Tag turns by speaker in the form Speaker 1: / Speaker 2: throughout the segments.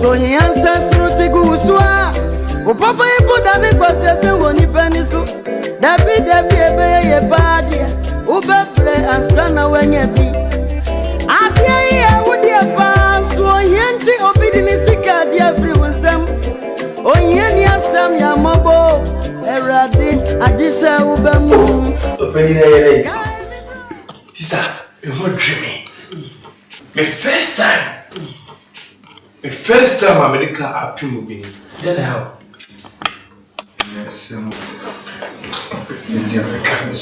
Speaker 1: So he answers through the Guswa. O Papa, you put on the process when you penisu. David, a party. Uber play and sana when you be. Abia, would you pass? So yenti obedience, dear free with them. Oh, Yenia Sam Yamobo, Eradi, Adisa Ubamu.
Speaker 2: Opening Tisa, you're not dreaming. The first time I'm in the car, I've been moving. Then how?
Speaker 3: Yes, in the Americans,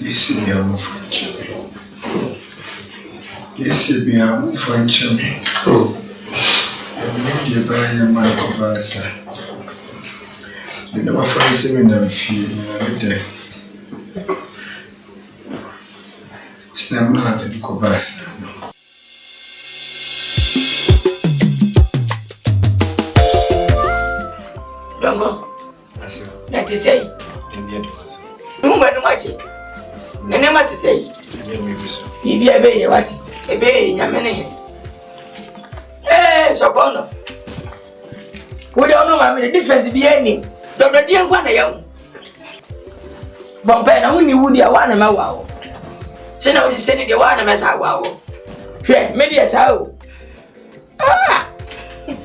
Speaker 3: you see me, I'm French. You see me, I'm French. Oh, you buy your Marco Bassa. You never find him in few every day. It's not mad in Cobassa.
Speaker 4: Dongo. That is say. No matter what it. Nene what to say. Bibi ebe what? Ebe nyamene. Sokono. We don't know the difference be any. Don't dear one a young. Bompe na uni woody a one ma wow. Say no is sending the one mess wow. Here, maybe a sow. Ah!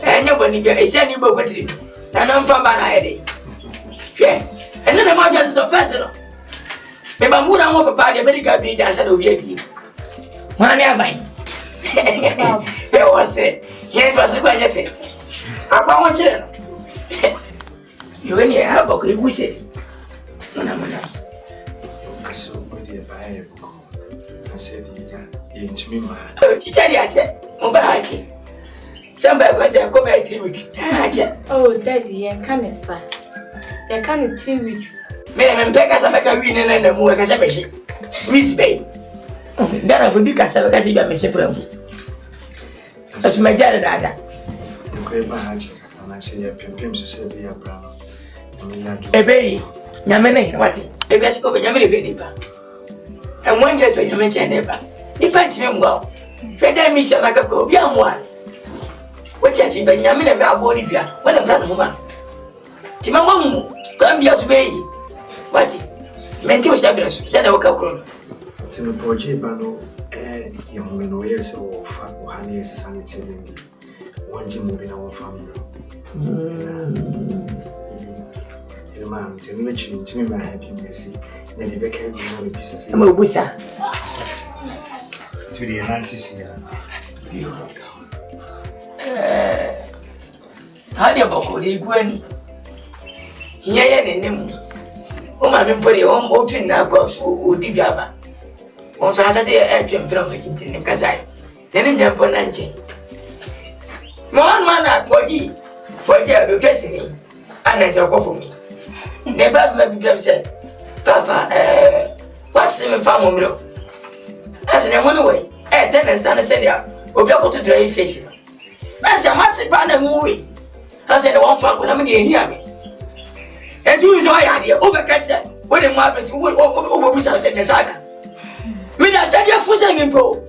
Speaker 4: And nobody is any book with it. And I'm from Banana. Yeah, and then I'm just so personal. Maybe I'm going to a party, America be just a baby. One year by. It was it. Here was a benefit. I want you. You only have a good whistle.
Speaker 3: So, what do you buy a book? I said, into me, my
Speaker 4: Mobile. Somebody was a come back 3 weeks.
Speaker 5: Oh, Daddy, and NKANSAH. They come in 3 weeks.
Speaker 4: Madam, and Peckers are making a win and a more Casabishi. Miss Bay. Then I will be Casabishi by Miss Pro. That's my dad.
Speaker 3: Okay, and I say, Pimps to say, be a brown.
Speaker 4: A bay, Yamane, what? A best of a Yamani Benipa. And one day for you mention never. Depends him well. Fed me some like a go beyond one. What has he been yamming about body beer when I'm done home? Timamu, come be as way. What? Mental sabres, send a cockroach.
Speaker 3: Timothy Bano, young men, yes, or fat or honey as a sanity. One Jim moving our family. The man, tell me, to me, my happiness. Then he became one pieces.
Speaker 4: I'm a wizard.
Speaker 3: To the Atlantis here.
Speaker 4: How do you go? The Gwen. Here, the name. Oh, my put your own boat in our box who did Java. On Saturday, I came from it in Kasai. Then in jump on Nancy. One man at 40 for the destiny, and that's a call for me. Never be said, Papa, what's the family? As in a way, attendance and a senior, or go to dry fish. That's a massive partner movie. I said, one fuck when I'm getting near me. And you is my idea, overcatch that. When I'm having to over Saka. Me that tell you for sending pro.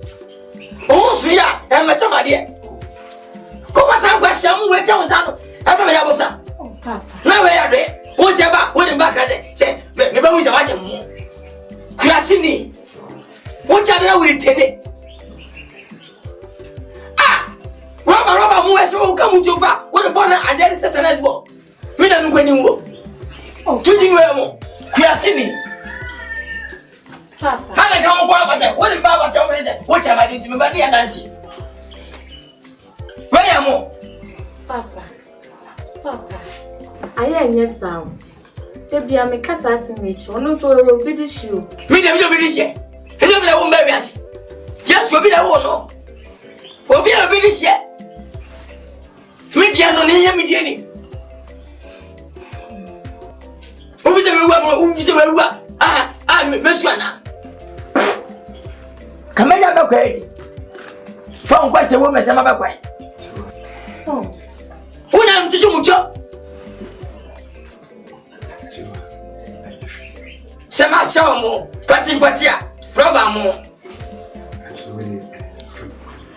Speaker 4: Oh, sweet, and my idea. Come on, some question, wait down, son. I'm a Yabofna.
Speaker 5: Oh, Papa.
Speaker 4: No way, I read. What's your back? What in back? I say, maybe we shall watch him. Classini. What are you with it? Robber, who has come to back? What about an identity as well? Me than when you walk. Oh, 20 more. Classini.
Speaker 5: Papa.
Speaker 4: How can I say, what if Baba said, what am I doing to me, Buddy and Nancy? Where am I?
Speaker 5: Papa. I am yes, sound. They be a make us as rich, one of your British you.
Speaker 4: Me, the British, and you won't marry us. Yes, you'll be the one. We'll be a British yet. Media no name, Mediani. Who is the one? I'm Messana. Come on, I'm okay. From quite a woman, some other way.
Speaker 5: Oh,
Speaker 4: who am to show much? Sama Chomo, Patin Patia, Robamo.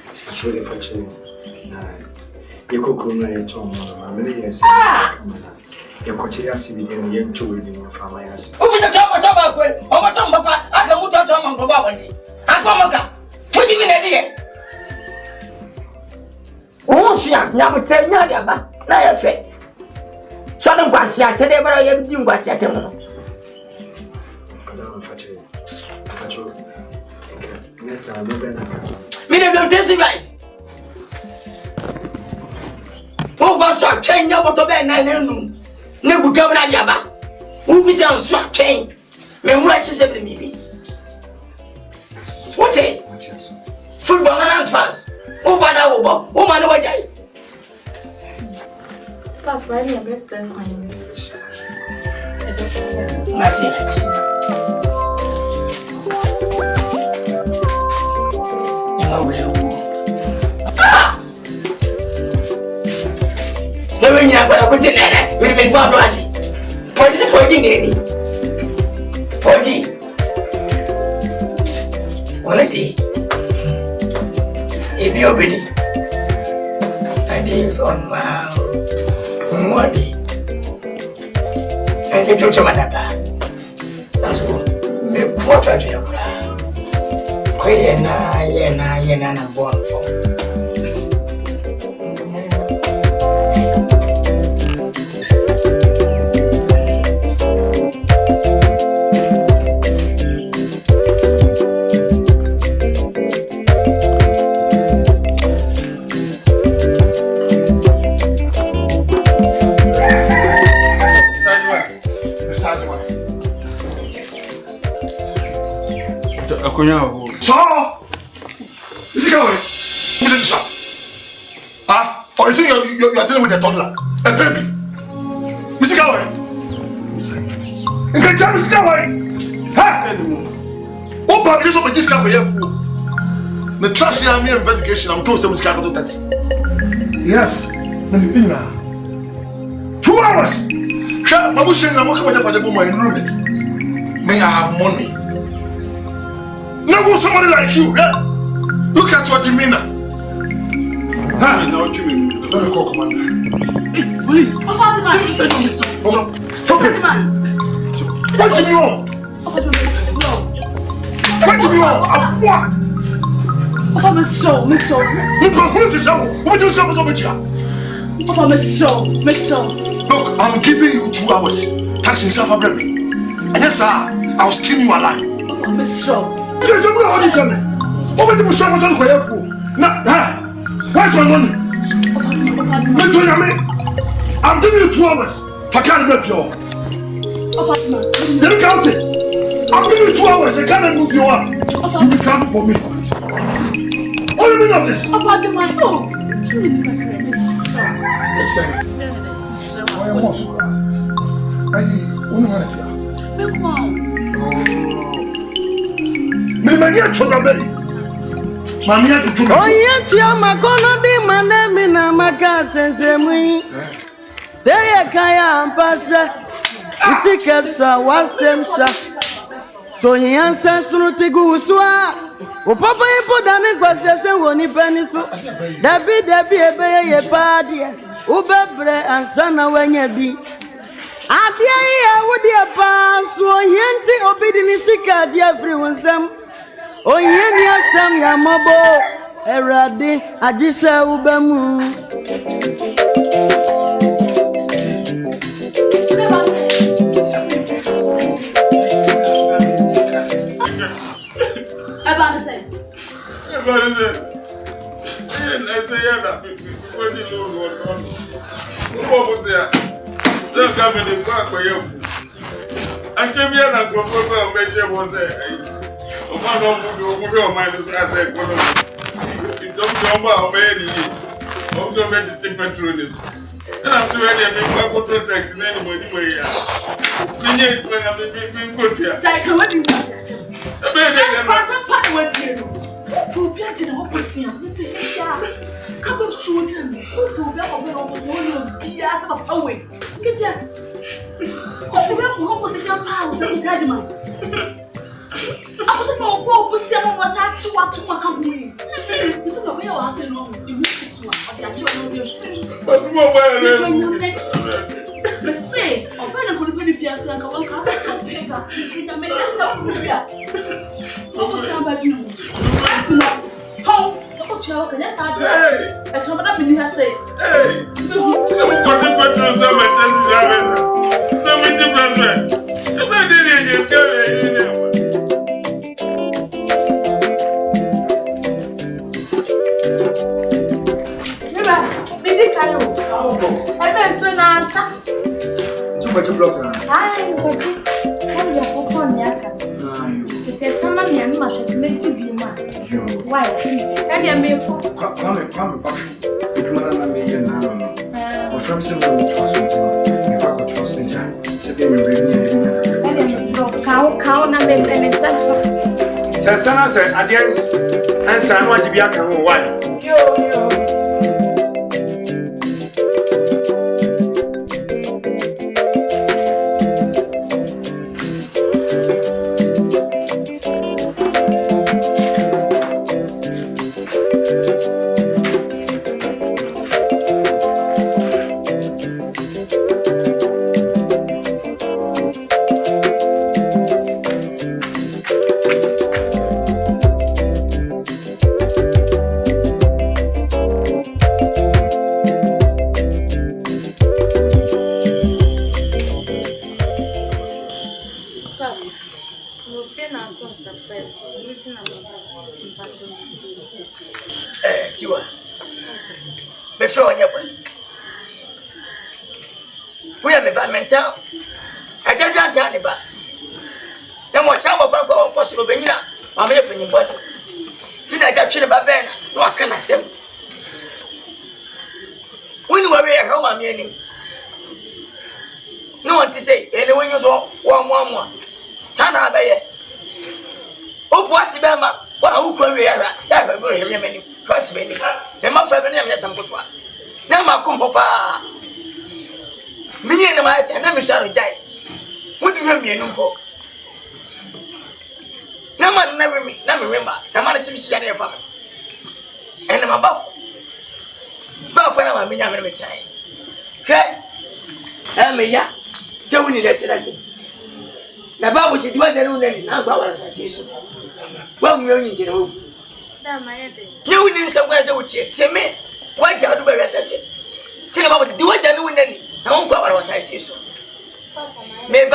Speaker 3: That's really fortunate. You cook on your tongue, many years. Your coaching has been in the end to reading from my ass.
Speaker 4: Who is the top of my tongue, Papa? I can put out on my body. I come up. Put him in a day. Oh, she has never tell you about my affair. So I don't want to say, I tell you, but I am doing what I tell you.
Speaker 3: Next time,
Speaker 4: me don't test it, guys. Who was so trained up to bed? Never come at Yaba. Who is on so trained? Men, what is every maybe? What a football and fans. Oh, but I will, oh, man, what I
Speaker 5: Papa, I am best friend.
Speaker 4: When you are going to dinner, we make one glassy. What is it for dinner? Podi. One a day. If you're ready, I did on wow. One day. And you took my data. That's all. Me portrait of her. Yena, born for.
Speaker 3: So, is it going? Ah, or you think you are dealing with a toddler, a baby? Mr. Gawai, you can tell Mr. Gawai. Oh, but you should just come here for the trust you have me investigation. I'm told Mr. Gawai to taxi. Yes, maybe now. 2 hours. My bush and I'm working with the woman in room. May I have money? Never somebody like you, yeah? Look at your demeanor. Huh? I know what you mean. Let me call commander. Hey, police.
Speaker 6: Stop it.
Speaker 3: Stop it. What do you want? What do you want? Look, I'm giving you 2 hours. Taxi yourself up, baby. And yes, sir, I'll skin you alive. Yes, I'm going to tell me. What do you say? Where's my money? I'm giving you 2 hours. I can't move you. Then count it. I'm giving you 2 hours. I can't move you up. You will come for me. What do you mean of this?
Speaker 1: Oh, yet you are gonna be my name in a macassins and we say a kaya and pass. You see, Capsa was same. So he answers to the Guswa. O Papa, you put down a question when he pennies. Depuis, a party. Mebre and Sana when you be. Adia, would you pass? So he obedience everyone's some. Oh, yeah, Sam Yamobo, Eradi, Adisa Ubamu.
Speaker 6: Sana said, "Adios," and San want to be a can one.
Speaker 4: Tiwa. Me feel on your way. We are the mental. I just want to tell back. Then what time of our first of Benina, I'm here for your body. Did I get you about Ben? What can I say? When you were at home, I'm meaning. No one to say, anyone you saw one. Sana Baye. Oh, what's the Bama? What who can we have? I will go here many. Cross many. The mouth of the name is some good one. Now, my compa. Me and my tenant shall die. What do you mean? No man never me, never remember. The man is a family. And I'm above. But when I'm a million time. Okay? I'm a ya. So we need to let us. The Bible is the one that will not go out as well, we only know. You need somewhere to tell me. Why do you do as I said? Tell about do what I do in any. I won't go out as I say so. Maybe.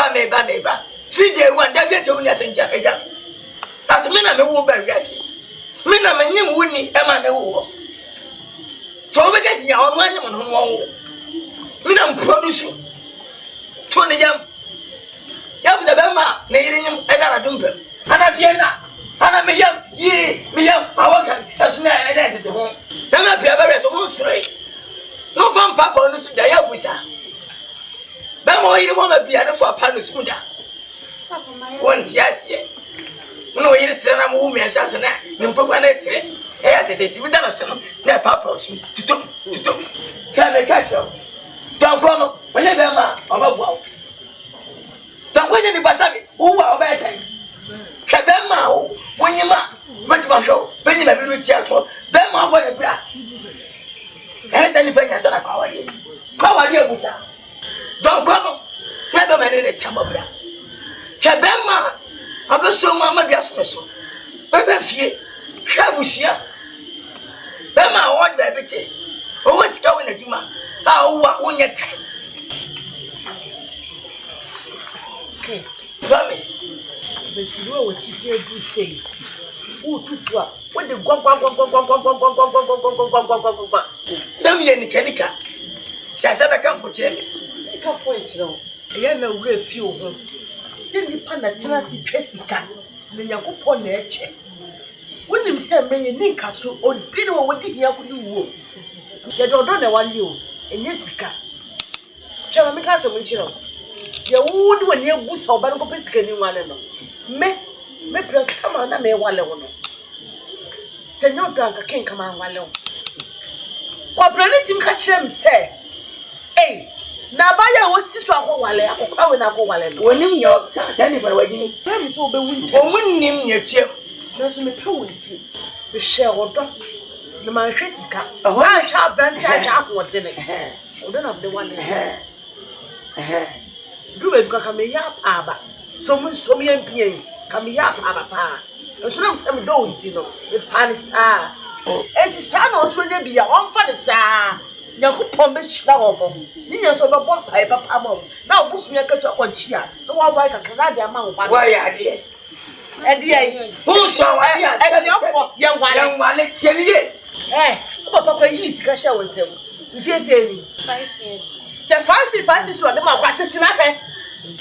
Speaker 4: Feed the one that gets only as in Japan. As men are no over Yassi. Men are many winning a man of war. So we get your own money on one. Men are producing 20 young. Yam the Bama, Nadium, and I don't pay. Anna Piana, Anna Mayam, Miam, Akan, as soon as I entered the home. Then I appear very so straight. No fun papa on this day up with her. Bama, you want to be enough for a pan of scooter. One yes, yet. No, it's a woman assassin, and put one at it. I did it with some, their papa to talk. Can I catch her? Don't go, whenever I'm wow. Don't wait any Basabi, who are better. Cabema, when you ma, much more show, when you have a theatre, Bema, what a bra. There's anything as a power. How are you, Musa? Don't go, never made any time of that. Cabema, I was so mamma Gasmeso. Bema fear, Shabusia. Bema, what baby? Oh, what's going to do, ma? How one your time? Promise. The zero what you hear do say. Who to far? What the go. Some year Nikanika. Shasada come for Jeremy. Come for it, no. I am no real few. Send me pan a trusty Jessica. Then you go upon their check. When him say me Ninkasu or Pino what did you do? You don't know one you and Jessica. Shall I make us a winchell? You would when you boost our bank of biscuit one. Me press come on, I may one alone. Send no drunk, I can't come on one alone. What brother Tim catch him say? Hey, Nabaya was this one while I go when you know, anybody, there is all the winter. Or when you near Jim, there's me poetry. The share or drop.
Speaker 7: the man Jessica. I shall branch out what in it. I don't have the one in her. Do it because I'm a yap, Abba. So much so me and P. Come yap, Abba. And so now some don't, you know, the funniest and the son also will be a one for the star. Now, who promised now? Millions of a bomb paper, now push me a cut up on chia. No one like a Canadian man. Why are you? And the who shall I young one, let's tell you. Eh, Papa, you cash out with him. If you say 5 years. The fancy so the man was a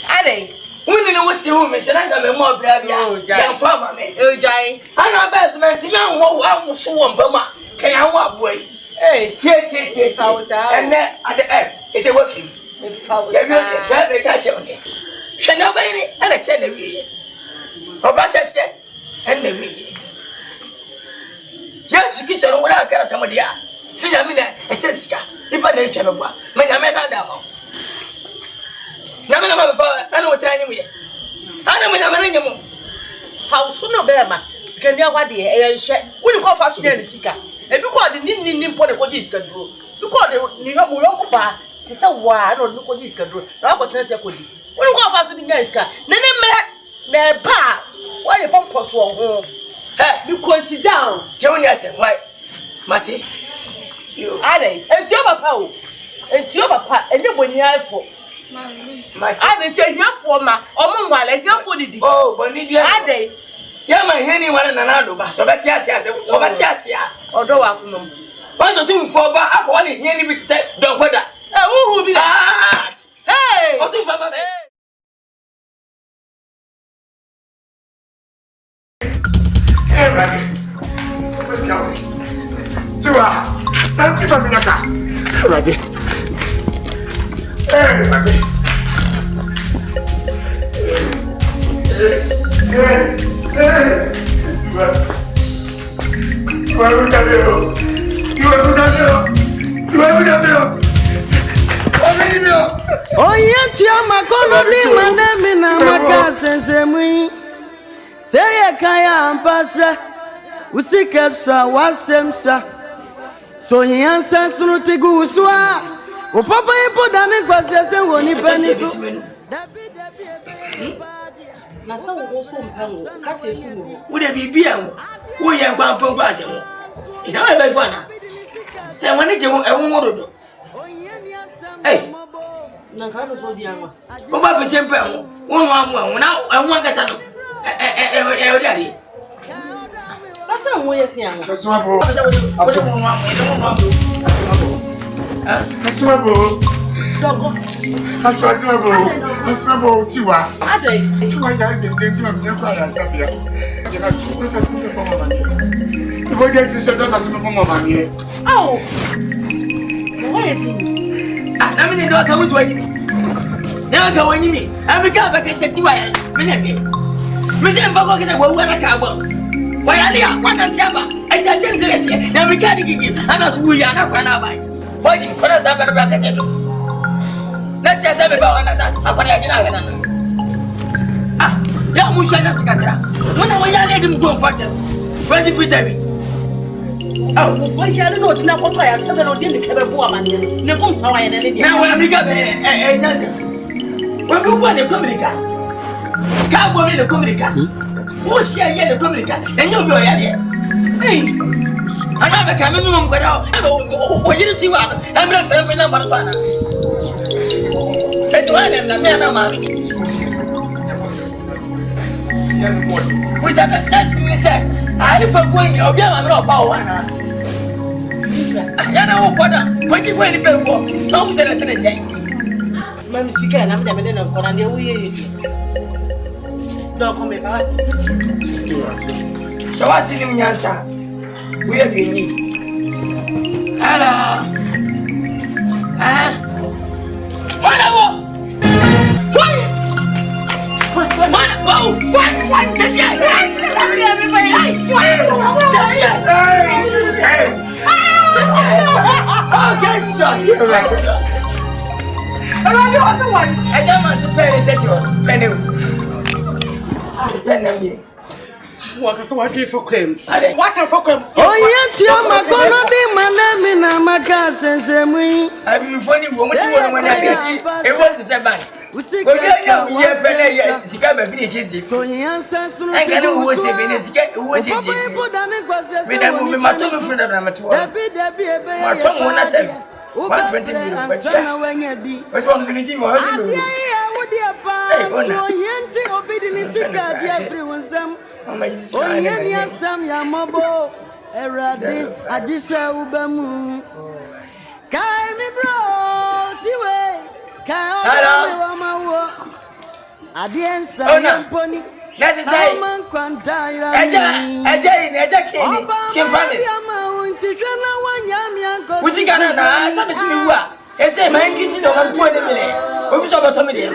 Speaker 7: I when you was your miss, and I got a more brave young farmer. Oh, dying. I know best man to know what was so one Burma. Can I walk away? Eh, take hours out, and then at the end is a working. If I was very catch on it. Shall not be and I tell you. Obasa said, and the me. Yes, you said, what I got somebody. See, I mean, a Jessica, if I didn't tell you what, my man, Namana before I know what I mean. I know when I'm in your how soon a bear, Scania, what the air shed. Would you call fast again, Sika? And you call the Nin Pony Codis can do. You call the New York Bar, just a while, or look what this can do. I want to say, what do you call fast again, Ska? Nene, pa, why you pump us for home? You can sit down. Jonas and why, Matty, you are a job of it's your papa, and then when you have for. I didn't tell you for my own while I got for the oh, but need you are they? Yeah, my henny one and another, so that's yes, although I know. One or two for I want it nearly with said, don't whether. Who will be that? Hey, what if I'm hey, Randy, what's going? Thank you for me, Randy. Hey, Randy.
Speaker 1: Oh, yet, my colony, my name, and my cousins, and we say a kaya and passa. We seek us, was them, sir. So he answers to the goosua. Oh, Papa, you put down in questions and one penny.
Speaker 7: Na sa wo so mpango ka te fu mu
Speaker 4: wo de bibia wo ye nkwan pon ase wo ina e ba fana na woni je wo ewo rodo eh
Speaker 7: na ka no so di anwa
Speaker 4: wo ba be sempe wo no amu na ewo ngasa no o dadi
Speaker 7: asa wo ye si anwa
Speaker 3: so abo Dogo. Aswabo tiwa.
Speaker 7: Ade.
Speaker 3: Tiwa ya de ma me kwa ya sabia. Je na tu ta se me pomo mani. Tu vo je si so ta se me pomo mani.
Speaker 7: Oh. Mo ye ti.
Speaker 4: Ah, na me ne do ka wutu aji. Na ka woni mi. Abika ba ka se tiwa ya. Me na me. Me se mba ko ke se wo na ka bo. Wa ya lia, wa na tiaba. E ta se nzele tie. Na me ka di gigi. Ana su wu ya na kwa na bai. Wadi ko na sa ba ka te do. Let's say seven power na that. Apa dia jina kana? Ah, ya mu shanya sikakira. Muna waya le dim go fatel. Wadi fisawi. Oh,
Speaker 7: why ya no tina ko to ya seven o dim ke be bo amane. Ne fom sawa ya ne dia.
Speaker 4: Na wa America be nasa. Wa du wa ne America. Ka bo le America. Wo sia ye le America. Enyo bi o ya de. Hey. Ana be ka me mu kwada. O yiri tiwa. Amra fe me na barfana. Edouane na mia na mami. We said that's me say. I for going obi ama me oba o wana. Ya na o kwada. Kwati kwa ni pe go. Na o se na tene che.
Speaker 7: Mami sika na mja me na ko na de wo ye. Do ko me ba wati.
Speaker 4: Shawasi ni mnyansa. We are being. Ala. Ah. Mana wo? Mana wo? What? Sasia. Sasia. Oh, get shot. Around the other one. I don't want to play this at you. Penny.
Speaker 7: Waka what do for Quim? What's a for Quim?
Speaker 1: Oh, yet, my son, be my name in my cousin's and we.
Speaker 4: I've been funny woman when I get it was the seven. We see, she can't be finished. So he answers, I can't know who was a Venice, who was his. We don't move my tongue from the amateur. My tongue won't service. 120 million. What's one minute more? That is Movies Akan na sabe se me wa. Esse man English no am 20 million. Obi so boto me there.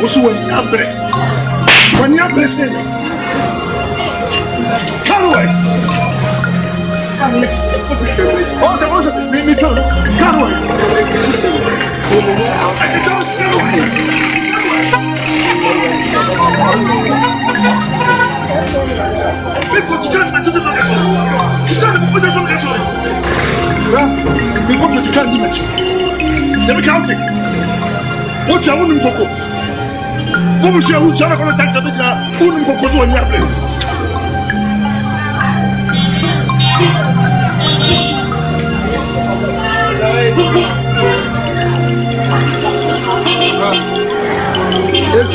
Speaker 3: What's when Mebre? When Mebre said, come away. Also, me come away. Let me count it. What's your woman cocoa? What was your woman going to touch a woman cocoa on your plate? Yes.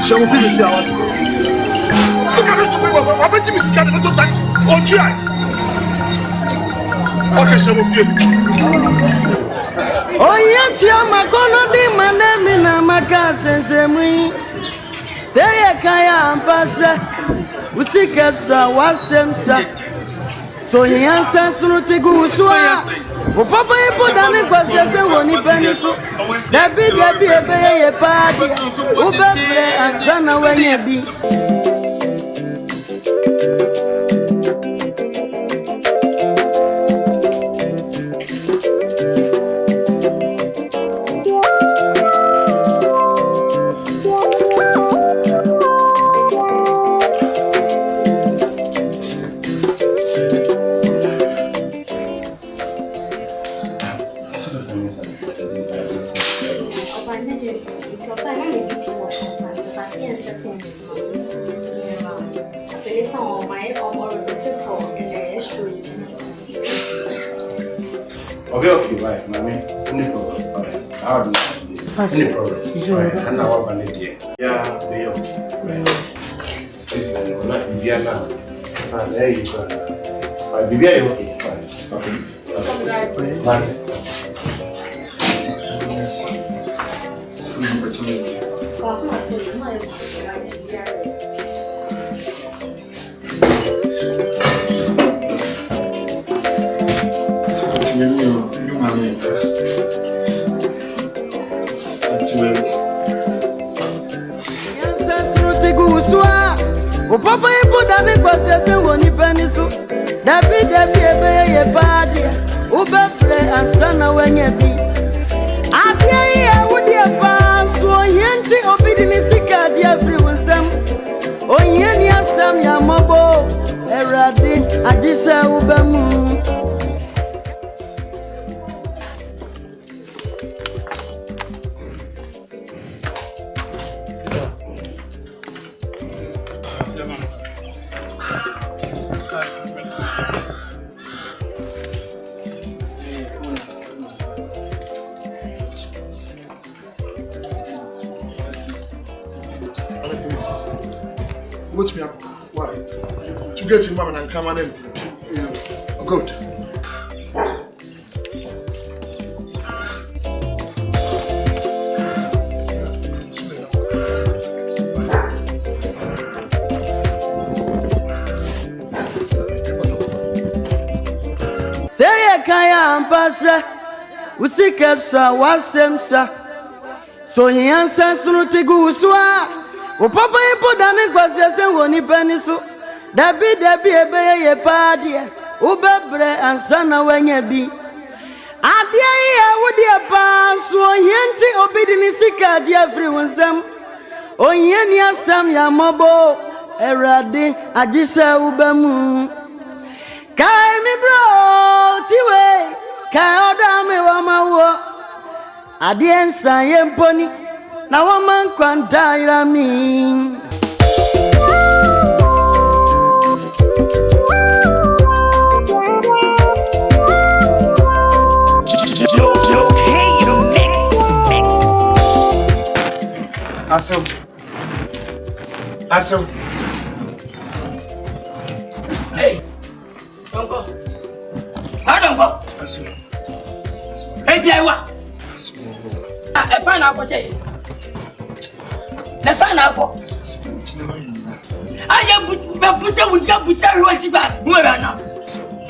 Speaker 3: Shall we finish our house? Look at this people. I bet you miss Canada to taxi on try. Okay, shall we finish?
Speaker 1: Oh, yet, my corner, be my name in my cousin's and we say a kaya and pass. We see Kessa was them, sir. So he answers to the Gusua. Oh, Papa, you put on it was just a one pencil. That be a party. Oh, Mebre and Sana when you be.
Speaker 2: Okay, right, mommy. Any problem? Alright, I'll do that. Any problem? Alright, and I want my idea. Yeah, be okay. Right. Season, we're not Indiana. There you go. Alright, be very okay. Right. Okay. That's it. O papa e poda me kwase se woni paniso David ebe ye padia o be plait ansana wenye bi Abia ye wodi e pa so yenti obidi ni sika dia free wonsam O yeni asam ya mobo erade adisa ubamu
Speaker 3: What's me up? Why? To get your mom and come on in. Oh, good.
Speaker 2: Say kaya ampasa usika sa wasemsa so yansa sunu tiguswa o papa ipo dami kwase se woni paniso dabi ebe ye padia u bebre ansana wanya bi adia ye wodi pa so yenti obidini sika dia free wonsam onyeni asam ya mobo erade agisa ubamu kai mi bro tiwe kai oda me wa mawo adie nsa ye mponi na wo man kwanta ira mi
Speaker 3: Awesome.
Speaker 4: Hey, don't go. I don't go. Hey, Jaiwa. I find out what say. Let's find out what. I am Busa with your Busa what you got. Where are now?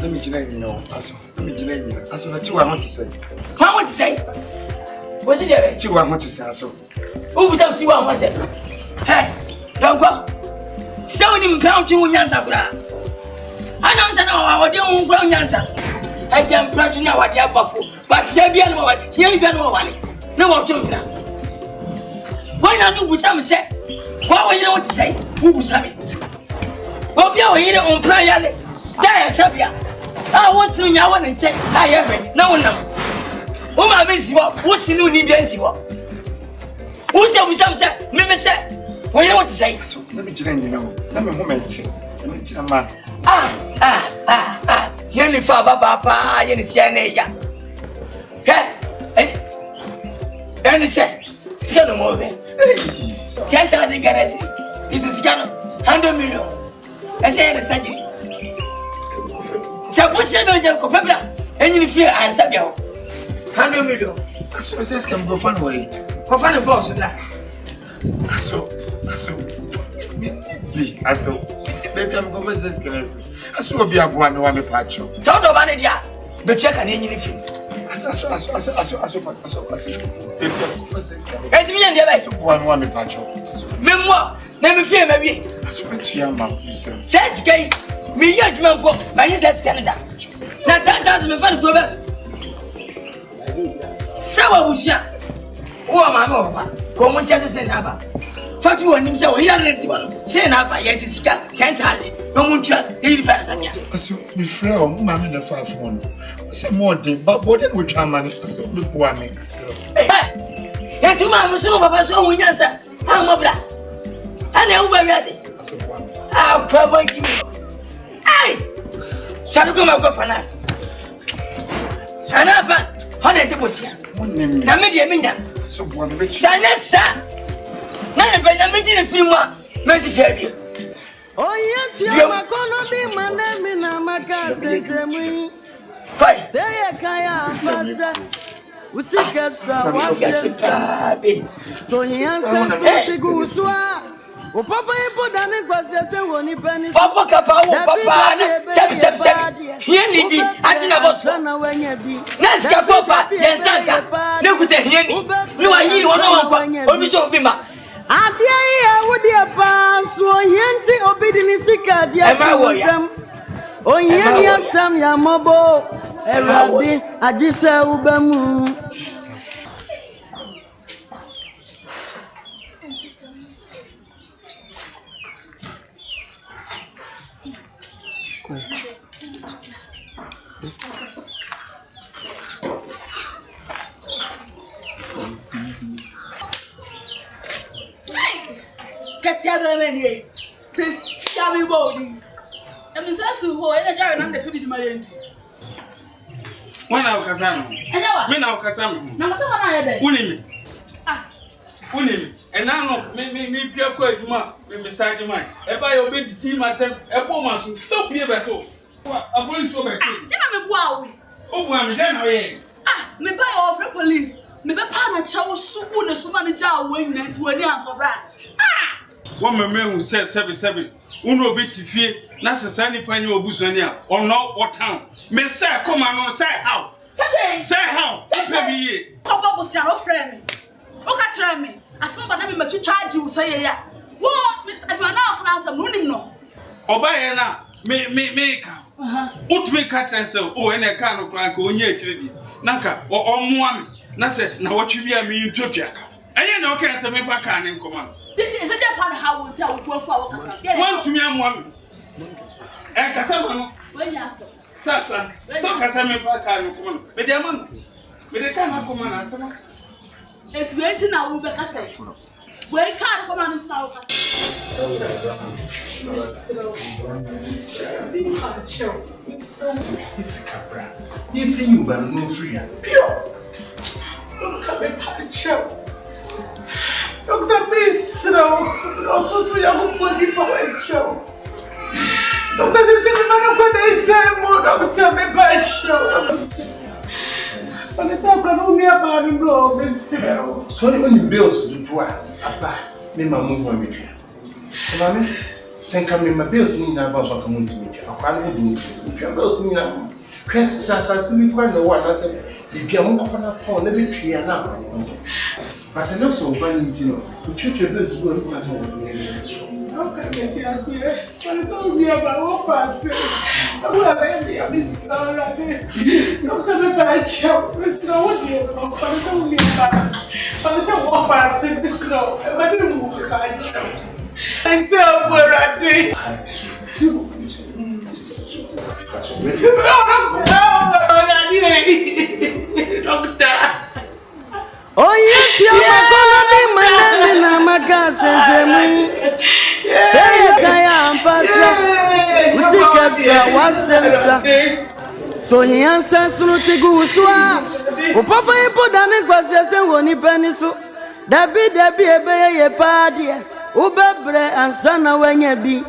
Speaker 3: Let me let you know. Let me let you know. That's what I want to say.
Speaker 4: I want to say. What's it there?
Speaker 3: I want to say so.
Speaker 4: Who was up to one was it? Hey, don't go. So many pounds in Yansa. I know that I don't grow Yansa. I can't practice now what they are buffalo. But Sabian, here you go. No more children. Why not do some say? What will you want to say? Who was having? Well, you're here on prayer. There, Sabia. I was soon I want to check. I have it. No, no. Oh, my miss you up. What's the new need? Who said we some say? Maybe say. What do you want to say?
Speaker 3: So, let me let you know. Let me moment. Let me tell you,
Speaker 4: Yeni fa papa, yeni siane ya. Yeni se, siya no more. 10,000 garage. It is gonna 100 million. I say the surgery. So what's your name? Kopebla. And you feel I said you 100 million.
Speaker 3: So this can go fun way.
Speaker 4: Go find a boss now.
Speaker 3: So, baby, I'm going to say this. I saw be a one one patch.
Speaker 4: Tell the man there. But check an engine if you. It's me and the best one patch. Memoir, never fear, maybe.
Speaker 3: I swear to you, man.
Speaker 4: Says gay. Me, young man, my says Canada. Now 10,000 fun progress. So, what was ya? Oh, my mama. Come on, just say never. Fatu on himself, he hadn't one. Say never yet is 10,000. No much, 85 Sanya.
Speaker 3: So, my friend, mamma, the 5 1. Some more day, but what did we try money? So, look what I mean.
Speaker 4: Hey, and to my son of a son, we answer. I'm a black. I know where I say. I'll probably give me. Hey, shall you come out for us? And I'm back. 100 was na media minya
Speaker 3: so one make
Speaker 4: sanesa na ne benya meji ne firima meji fiabi
Speaker 2: Oyenti amakono bi manemi na makasesemu
Speaker 4: fai
Speaker 2: seye kaya ampasa usika sa wase so nyansa siguswa o papa ipo dani kwase se woni pani
Speaker 4: papa kapa wo papa na sebi hieni di agina boso na ska papa yensanga ne kute hieni ni wa yiri wono wonko obi so obi ma
Speaker 2: adia ye wodi pa so hienti obi di ni sika dia sam onyeni asam ya mobo erade agisa ubamu
Speaker 7: Katia de meni. C'est Yami Bodi. Et nous sommes sur et les gens n'ont depuis du malenti.
Speaker 6: When I was Casano. When I was Casano.
Speaker 7: Na masama na yede.
Speaker 6: Unimi. Ah. Unimi. And now, me, Pierre Quadma, Mr. Jemai. Everybody obeyed the team at a woman, so Pierre Batos. A police woman. Oh, one, then I
Speaker 7: Ah, me buy off the police. Me buy partner chow soup na so manager when net when you answer bra. Ah!
Speaker 6: One man who says 77. Uno bit to fear, not a sunny pine or busonia, or no, or town. Men say, come on, say how. Say how.
Speaker 7: Come up with your friend. Okay, try me. As my name but you charge you say ya. What? I do not answer morning no.
Speaker 6: Obayana, me come. Ut me catch and say, oh, and a can of clank on ye treaty. Naka, or Mwami. Nasa, now what you be a mean to Jack. And you know, can't say me if I can in command.
Speaker 7: Is it that part how we tell you for
Speaker 6: one to me, I'm one. And Cassandra,
Speaker 7: when you answer.
Speaker 6: Sasa, don't Cassandra if I can in command. But their man, but they can't come on answer.
Speaker 7: It's waiting now, we better say. Where can't come on and start.
Speaker 3: It's Cabra. If you but no free and pure.
Speaker 7: Look at me, Pacho. Dr. Miss, also so young for the power show. Doctor says, I'm going to say more, Dr. Miss. For the sake of me about the law, Miss.
Speaker 3: So many bills to do. Abba, me mamu wa mitwe. Sabami, senka me ma bills ni na ba so ka muntu mitwe. Akwa no do mitwe bills ni na. Kwes sasa mi kwa na wa na se bibia mo ko fa na ton na bitwe ya na. But I know so one you mitwe bills go na so.
Speaker 7: Okay, yes, yes. But it's all be about what fast. I will have a miss already. Sometimes I show Mr. Woody, but it's only about. But it's a what fast in the snow. I didn't move I shout. I say, where I did. Doctor.
Speaker 2: Oh, yes, you're my makasese say kaya ampasa usikatsa wasemsa so nyansa sunu teguswa upapa ipo dami kwasese woni peniso dabi ebeye ye padia ubebre ansana wenye bi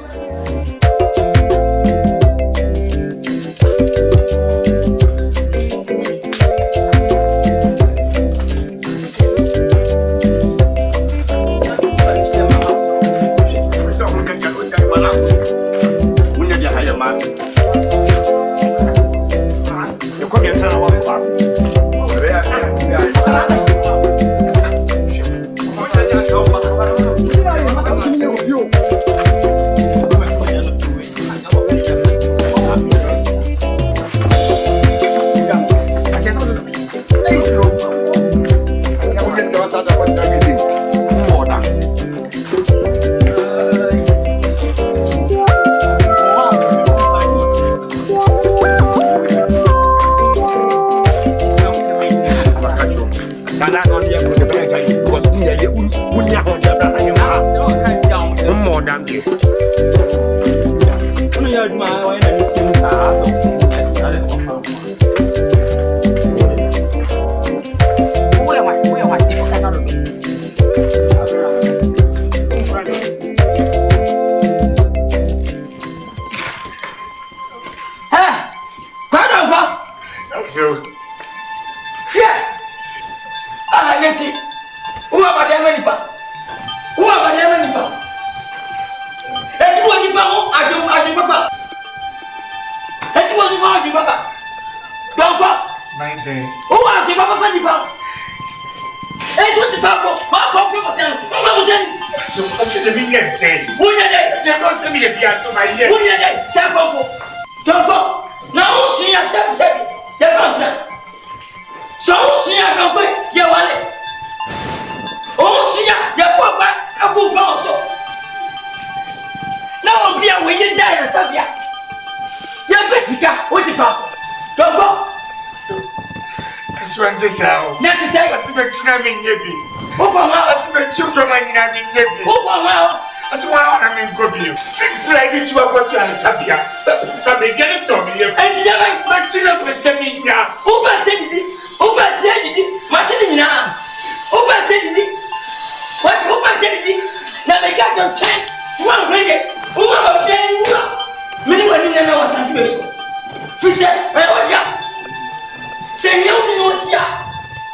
Speaker 4: Mosia.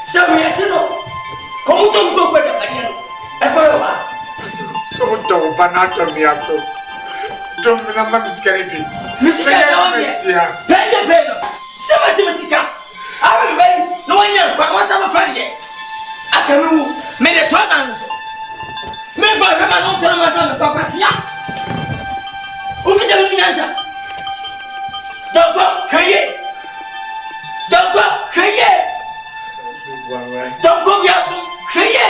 Speaker 4: So we are to come to go with the Panion.
Speaker 8: So don't banana me so. Don't remember Miss Kennedy.
Speaker 4: Miss Kennedy, Pension Pedro. Somebody must come. I will wait. No one yet, but what's our friend yet? I can made a tournament. Maybe I remember no time I for Passia. Who is the answer? Don't go, Kaye. Don't go, Kaye. Don't go, Yasu, Kaye.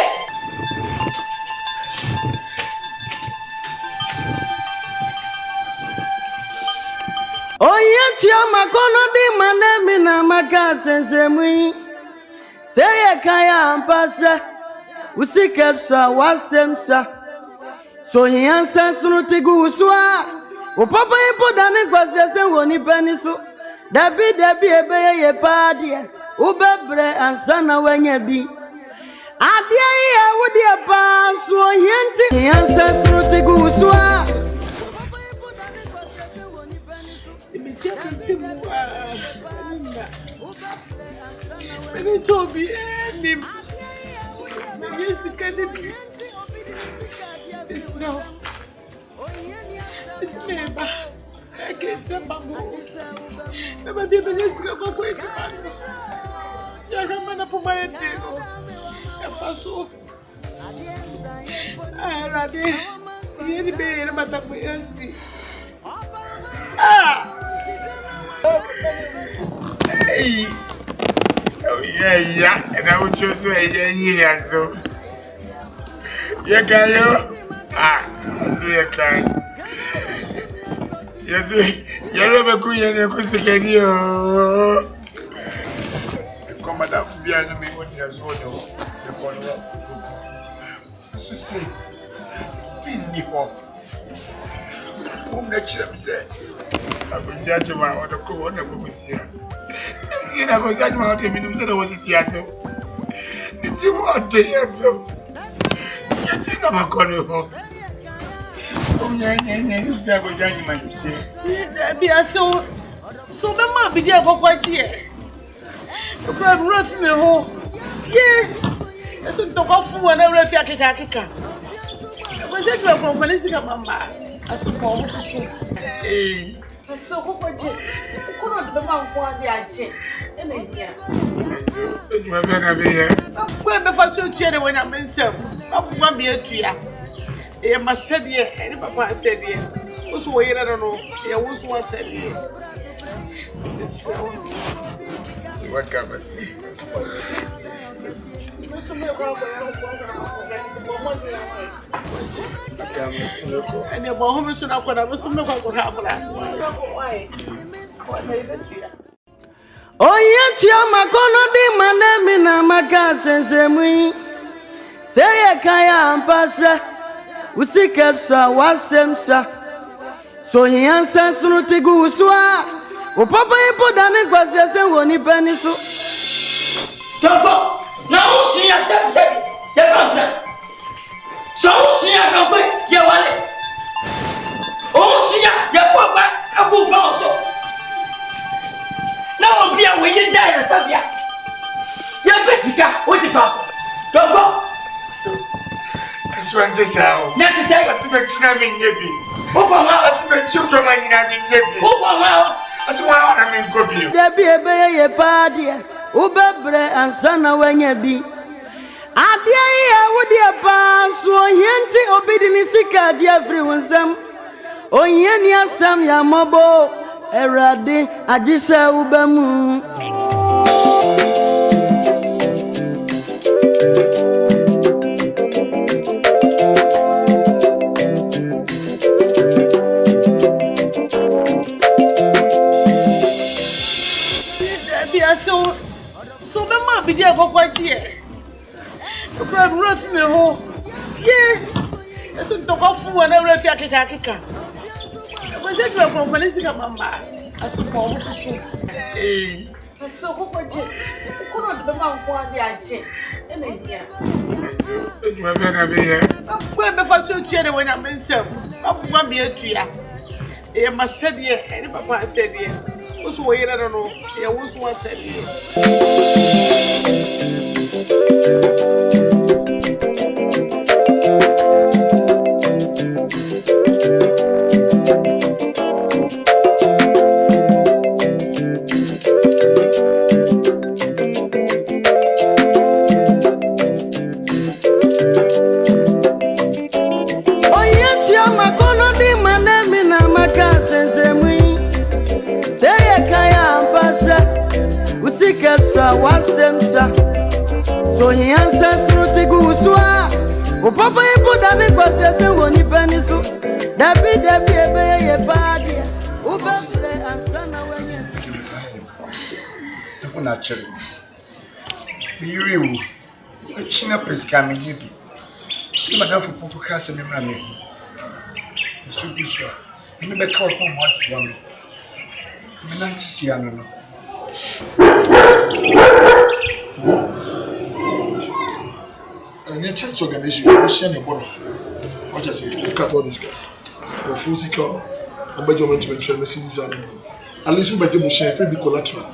Speaker 2: Oyetia makono di manemi na makasense mui. Seye kaya ampasa. Usiketsa wasemsa. So yansa sunutigu uswa. Upapa ipo dani kwa sese woni penisu. Dabi ebeye ye padia. Ubebre ansana wenye bi. Adia iya wudi apa so yenti. Yansa sunutigu uswa.
Speaker 7: Many told me, yes, you can be. It's no. It's never. I can't say, Mamma. Never be the yes, go away. You're a man up on my head. I saw. I ran it. You're the man up with us.
Speaker 8: Hey. Oh yeah, and I would choose to a so. Yeah, Gallo. So you can. Yes, you're never going to go you. Come at behind me when you are so the follow-up. So say, in the home. Whom the chip said, I will judge my other corner with you. I was at my other minimum, so I was at Yasso. It's you want to Yasso. You think I'm a corner home. Oh, yeah, I was judging my sister.
Speaker 7: Be so, Mamma, be there for quite here. The crab rough in the hole. Yeah, that's what took off for whenever I feel Kika. Was it from Felicity, Mamma? I suppose.
Speaker 8: Hey.
Speaker 7: So, who could you? Couldn't the man for the agent? And here.
Speaker 8: You are going to be here.
Speaker 7: When the first year when I'm in some, I won't be a tree. I must say, dear, and Papa said, dear. Who's way I don't know. There was one said, dear.
Speaker 8: What can I say?
Speaker 7: And your home should have got a Muslim for
Speaker 2: Oyetia makono di manemi na makasense mui. Seye kaya ampasa. Usiketsa wasemsa. So yansa sunutigu uswa. Upapa ipo dani kwa sese woni penisu.
Speaker 4: Togo, na usi ya sebi, jefanta. So usi ya kampe, jewale. Usi ya jefoba, akupa oso. Na obia weye da ya sabia. Ya besika, oti fa. Togo.
Speaker 8: Aswante sao.
Speaker 4: Na kisai.
Speaker 8: Asibechina minyebi.
Speaker 4: Uko ma.
Speaker 8: Asibechukwa manyina minyebi.
Speaker 4: Uko ma.
Speaker 8: Aswa na minkobi.
Speaker 2: Debi ebeye ye padia. Ubebre ansana wenye bi. Adia iya wudi apa so yenti obidini sika dia free wonsam. Onyeni asam ya mobo erade ajisa ubemu.
Speaker 7: So, Mamma, be there for quite here. The crab rough in the hole. Yeah, that's what took off for whenever I feel Kika. Was it from Felicity, Mamma? I suppose.
Speaker 8: Hey.
Speaker 7: So, who could you? Couldn't the man for the agent? And here.
Speaker 8: You are going to be here.
Speaker 7: When the first year when I'm in some, I won't be a tree. I must say, dear, and Papa said, dear. What's way? I don't know. Yeah, what's one said here?
Speaker 2: So he answers through the Guswa. O Papa, you put a big was a one penny so. Depuis, a party. Uber play and son away.
Speaker 8: The natural. Be real. A chin up is coming. You madame for Popo Castle in Rami. The super sure. You may call from what one. You like to see Anna. And your church organization, you share your body. What I say, look at all these guys. The physical, and by your mental messages are at least you better share free collateral.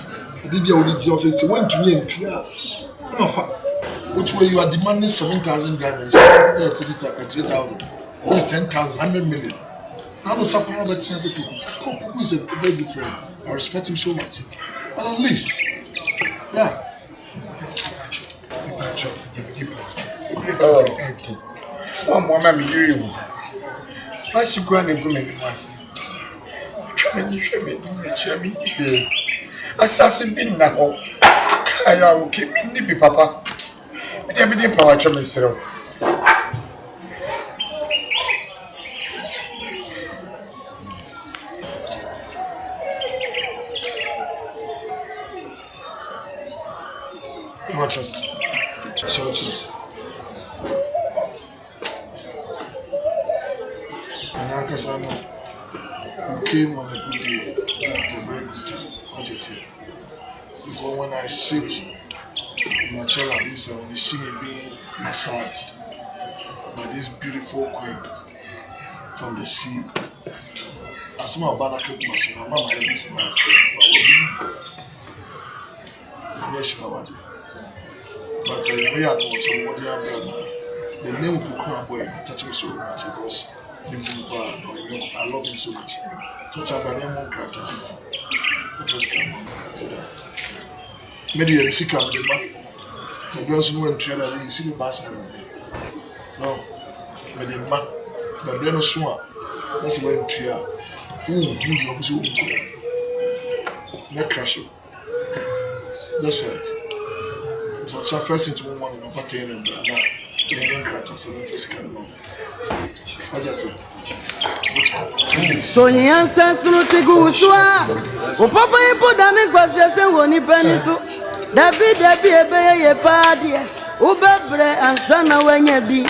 Speaker 8: The DB only tells us when to me and Tria. Which way you are demanding 7,000 Ghanaians, 3,000, or 10,000, 100 million. Now, no supply about 10 people. Who is a very different. I respect him so much. But at least, yeah. Oh, empty. One more, mammy, you. What's your granny going was? You should be the assassin being now. I will keep me, Papa. I didn't power to myself. What is it? So it is. And NKANSAH, you came on a good day at a very good time. What is it? Because when I sit in my chair like this, and when you see me being massaged by these beautiful queens from the sea, I see my banner keep my mama every surprise. I'm not sure about it. But I may have known somebody out there. The name of Kukuwa boy touched me so much because I love him so much. So I'm going to go the first camera. Maybe you see camera the back. The girls who went to you see the bass. No, but the man, the brain is sure. That's why I'm here. The opposite. Not crash. That's right. So first into one in the pattern and now the young characters and physical.
Speaker 2: So he answers through the Guswa. O Papa, you put a big was just a one penny so. Depuis, a party. Mebre and son away be.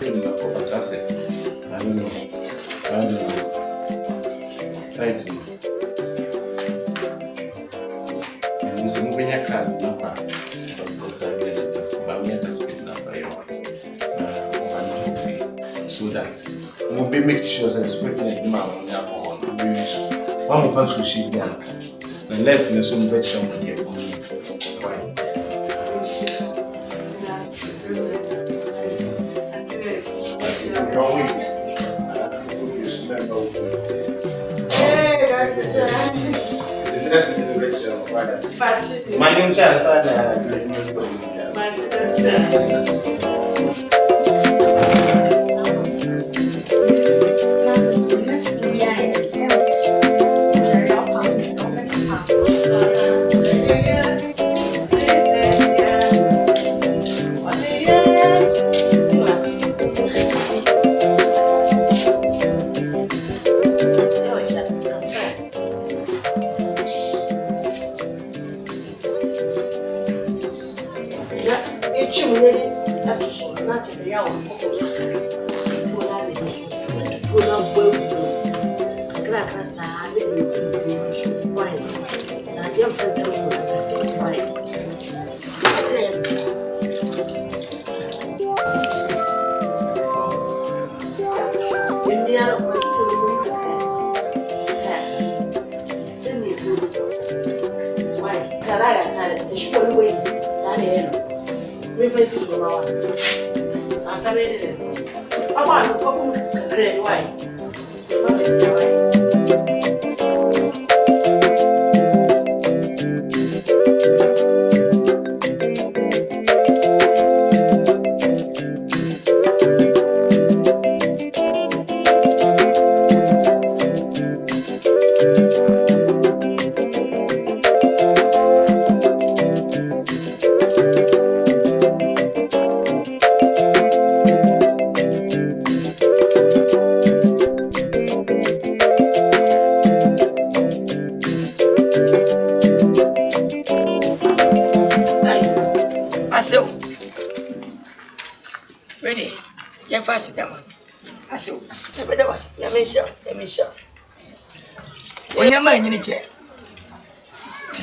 Speaker 9: That's it. I don't know. Try to. And so moving your card number. So that's we'll be making sure that it's putting a demand on your phone. One of us will see the unless there's some vegetable here. My name is Asante.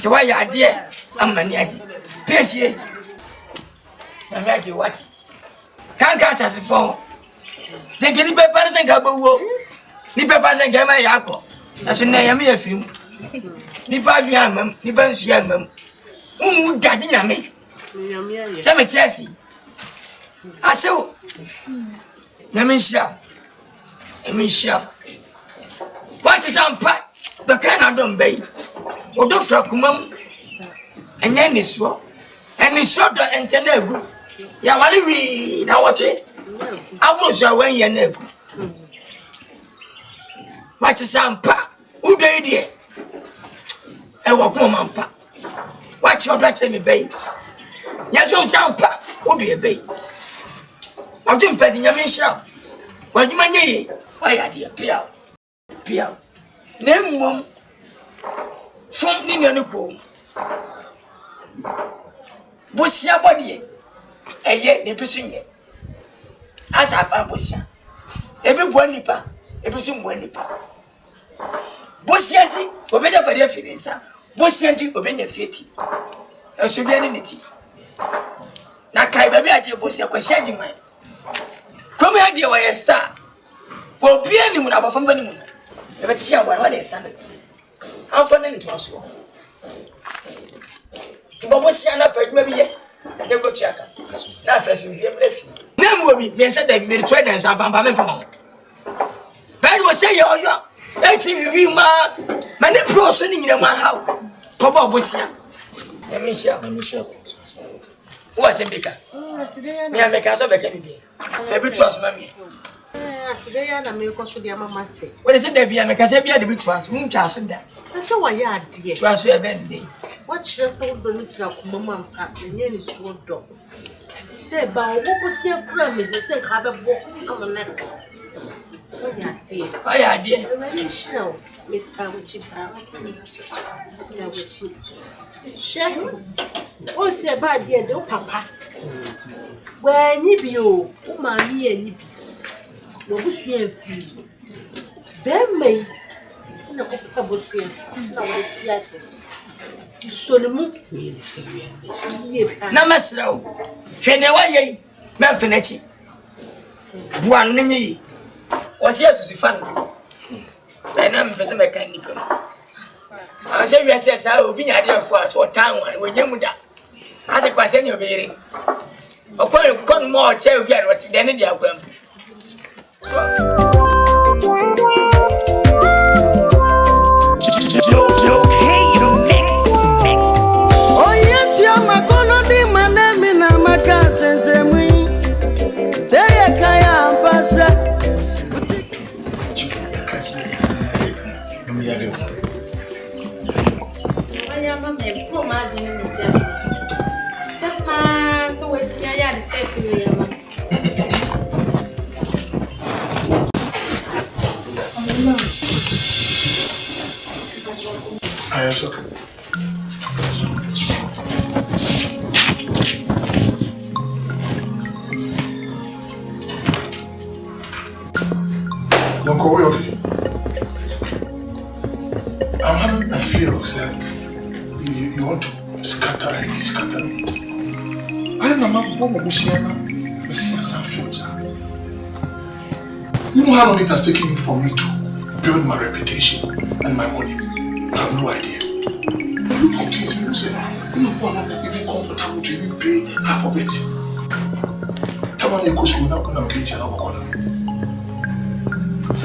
Speaker 4: So why you are dear? I'm maniac. Pierce I'm ready what? Can't cut at the phone. They can be better than Gabo. Nipa and Gamma Yako. That's a name a film. Nipa Yamam, Nipa Yamam. Daddy me. Some excess. I saw Yamisha. What is on pack? The kind I don't bay. Or do from and then is so. And it's short and tender. Ya wali we na what? I was away your name. What is on pack? Who did it? And walk on pack. Watch your drag me bay. Yes, you sound pack. Who be a bay? I didn't pet in your mission. Well, you may why are you Pia? Name mum from Ninanuko. Bussia body, a yet the pushing it. As I found Bussia. Every one nipper, every some one nipper. Bussianti, obey the very feelings. Bussianti, obey the fitty. I should be an entity. Now, Kai, baby, I tell Bussia, questioning mine. Come here, dear, why a star. Well, be any one about somebody. If it's here, what is Sunday? I'm finding it was wrong. But what's your number? Maybe they go check. Now, first, you give left. Name will be said they made traders and Bambaman from home. Bad was say, you're actually, my name proceeding in my house. Papa was here. Let me show. What's a baker? Me and make us a baker. Every trust, mammy. What is it that be a Macasabia the big trust? Whom trust that?
Speaker 7: That's how I had dear.
Speaker 4: Trust your bendy.
Speaker 7: What just old Bonifac, Mamma, and then is so dog. Say, Bow, what was your crumbing? You say, have a book on the neck. What dear?
Speaker 4: I dear.
Speaker 7: Already show. It's how we chip out. Share. What's your bad dear, do papa? Where you be, oh, mammy, and you be. was here free. Then may na ko bosia na wa tiase. Solomon
Speaker 4: na masraw. Hwene wa yei. Me fenachi. Buan nyi. Wasi asusu fan. Na me pese mechanical. I say we say sa obi nya dey for us what town we nyam da. Ase kwase nya obere. Okon mo che obi a what dey ne dey akwam.
Speaker 3: Yes, okay. Uncle, we okay? I'm having a feel, sir. You want to scatter and scatter me. I don't know what I'm saying. Films. You know how long it has taken me for me to build my reputation and my money. I have no idea. Look at things and say, you know, I'm not even comfortable to even pay half of it. Tamani goes now when I'm getting a corner.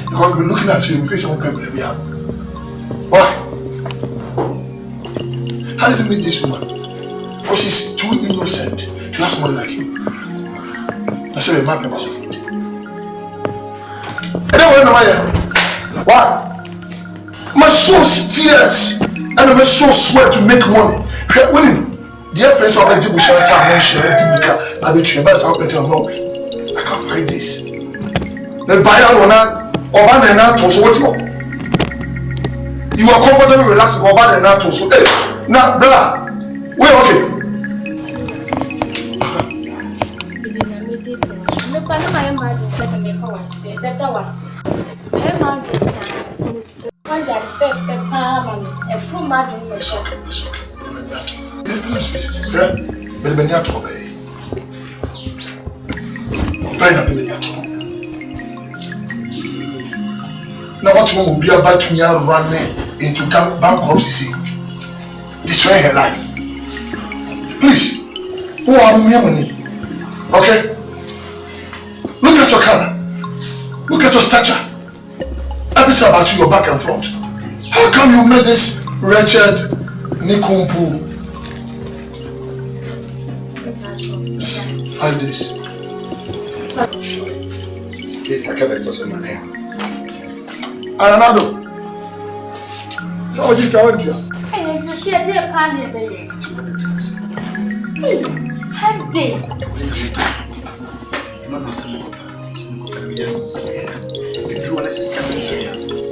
Speaker 3: Because I've been looking at you and facing one people every hour. Why? How did you meet this woman? Because she's too innocent to have somebody like you. I said, my man was a food. And then when am I here? Why? My soul steers and I'm so swear to make money. Winning. The friends of the Bush time share the I be trained by something to know. I can't find this. The buyer or banana to so what you are comfortable relaxing or banana to so hey now brother we okay. It's okay. Now what one will be about to running into bankruptcy, destroying her life. Please, who are me money? Okay? Look at your color. Look at your stature. Everything about you, your back and front. How come you made this wretched Nikumpu? 5 days.
Speaker 10: This Akuapem Twi.
Speaker 3: Aranado. So what you trying to do?
Speaker 5: Hey, it's a dear party, baby. 5 days.